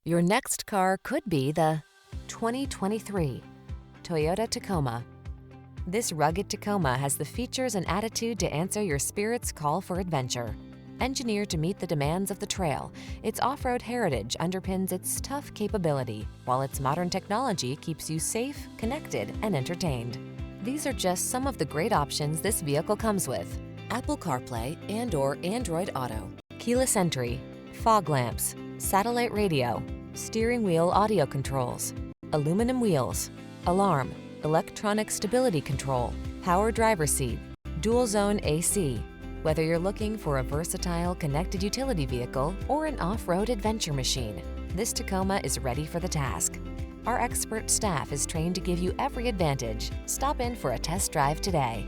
Your next car could be the 2023 Toyota Tacoma. This rugged Tacoma has the features and attitude to answer your spirit's call for adventure. Engineered to meet the demands of the trail, its off-road heritage underpins its tough capability, while its modern technology keeps you safe, connected, and entertained. These are just some of the great options this vehicle comes with: Apple CarPlay and/or Android Auto, keyless entry, fog lamps, satellite radio, steering wheel audio controls, aluminum wheels, alarm, electronic stability control, power driver seat, dual zone AC. Whether you're looking for a versatile connected utility vehicle or an off-road adventure machine, this Tacoma is ready for the task. Our expert staff is trained to give you every advantage. Stop in for a test drive today.